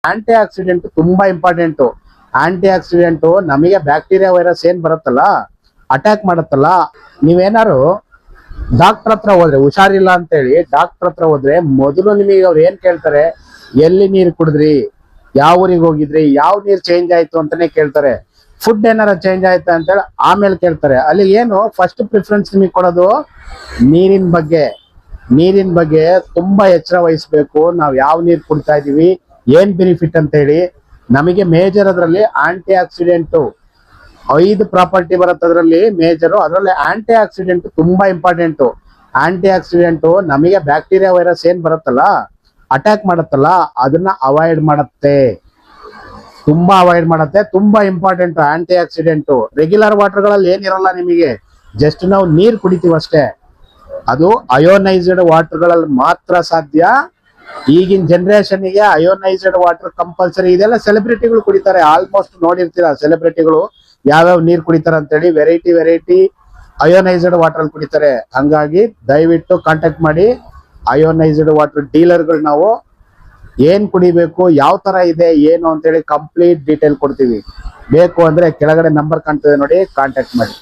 Aunty accident ತುಂಬಾ important. Aunty accident ನಮಗೆ bacteria virus ಏನ್ ಬರುತ್ತಲ್ಲ, ಅಟ್ಯಾಕ್ ಮಾಡುತ್ತಲ್ಲ, ನೀವೇನಾರು ಡಾಕ್ಟರ್ ಹತ್ರ ಹೋದ್ರೆ, ಹುಷಾರಿಲ್ಲ ಅಂತೇಳಿ ಡಾಕ್ಟರ್ ಹತ್ರ ಹೋದ್ರೆ ಮೊದಲು ನಿಮಗೆ ಅವ್ರು ಏನ್ ಕೇಳ್ತಾರೆ, ಎಲ್ಲಿ ನೀರು ಕುಡಿದ್ರಿ, ಯಾವ ಊರಿಗೆ ಹೋಗಿದ್ರಿ, ಯಾವ ನೀರು ಚೇಂಜ್ ಆಯ್ತು ಅಂತಾನೆ ಕೇಳ್ತಾರೆ. ಫುಡ್ ಏನಾರ ಚೇಂಜ್ ಆಯ್ತಾ ಅಂತೇಳಿ ಆಮೇಲೆ ಕೇಳ್ತಾರೆ. ಅಲ್ಲಿ ಏನು ಫಸ್ಟ್ ಪ್ರಿಫರೆನ್ಸ್ ನಿಮಗೆ ಕೊಡೋದು ನೀರಿನ ಬಗ್ಗೆ. ನೀರಿನ ಬಗ್ಗೆ ತುಂಬಾ ಎಚ್ಚರ ವಹಿಸ್ಬೇಕು. ನಾವು ಯಾವ ನೀರು ಕುಡ್ತಾ ಇದೀವಿ, ಏನ್ ಬೆನಿಫಿಟ್ ಅಂತ ಹೇಳಿ. ನಮಗೆ ಮೇಜರ್ ಅದರಲ್ಲಿ ಆಂಟಿ ಆಕ್ಸಿಡೆಂಟ್ 5 ಪ್ರಾಪರ್ಟಿ ಬರುತ್ತೆ ಅದರಲ್ಲಿ ಮೇಜರ್. ಅದರಲ್ಲಿ ಆಂಟಿ ಆಕ್ಸಿಡೆಂಟ್ ತುಂಬಾ ಇಂಪಾರ್ಟೆಂಟ್. ಆಂಟಿ ಆಕ್ಸಿಡೆಂಟ್ ನಮಗೆ ಬ್ಯಾಕ್ಟೀರಿಯಾ ವೈರಸ್ ಏನ್ ಬರುತ್ತಲ್ಲ, ಅಟ್ಯಾಕ್ ಮಾಡುತ್ತಲ್ಲ, ಅದನ್ನ ಅವಾಯ್ಡ್ ಮಾಡುತ್ತೆ. ತುಂಬಾ ಅವಾಯ್ಡ್ ಮಾಡುತ್ತೆ. ತುಂಬಾ ಇಂಪಾರ್ಟೆಂಟ್ ಆಂಟಿ ಆಕ್ಸಿಡೆಂಟ್. ರೆಗ್ಯುಲರ್ ವಾಟರ್ಗಳಲ್ಲಿ ಏನಿರಲ್ಲ ನಿಮಗೆ, ಜಸ್ಟ್ ನಾವು ನೀರು ಕುಡಿತೀವಿ ಅಷ್ಟೇ. ಅದು ಅಯೋನೈಸ್ಡ್ ವಾಟರ್ಗಳಲ್ಲಿ ಮಾತ್ರ ಸಾಧ್ಯ. ಈಗಿನ ಜನರೇಷನ್ಗೆ ಅಯೋನೈಸ್ಡ್ ವಾಟರ್ ಕಂಪಲ್ಸರಿ. ಇದೆಲ್ಲ ಸೆಲೆಬ್ರಿಟಿಗಳು ಕುಡಿತಾರೆ, ಆಲ್ಮೋಸ್ಟ್ ನೋಡಿರ್ತೀರ ಸೆಲೆಬ್ರಿಟಿಗಳು ಯಾವ್ಯಾವ ನೀರು ಕುಡಿತಾರೆ ಅಂತೇಳಿ. ವೆರೈಟಿ ಅಯೋನೈಸ್ಡ್ ವಾಟರ್ ಅಲ್ಲಿ ಕುಡಿತಾರೆ. ಹಂಗಾಗಿ ದಯವಿಟ್ಟು ಕಾಂಟ್ಯಾಕ್ಟ್ ಮಾಡಿ ಅಯೋನೈಸ್ಡ್ ವಾಟರ್ ಡೀಲರ್ಗಳು. ನಾವು ಏನ್ ಕುಡಿಬೇಕು, ಯಾವ ತರ ಇದೆ ಏನು ಅಂತೇಳಿ ಕಂಪ್ಲೀಟ್ ಡೀಟೇಲ್ ಕೊಡ್ತೀವಿ. ಬೇಕು ಅಂದ್ರೆ ಕೆಳಗಡೆ ನಂಬರ್ ಕಾಣ್ತದೆ ನೋಡಿ, ಕಾಂಟ್ಯಾಕ್ಟ್ ಮಾಡಿ.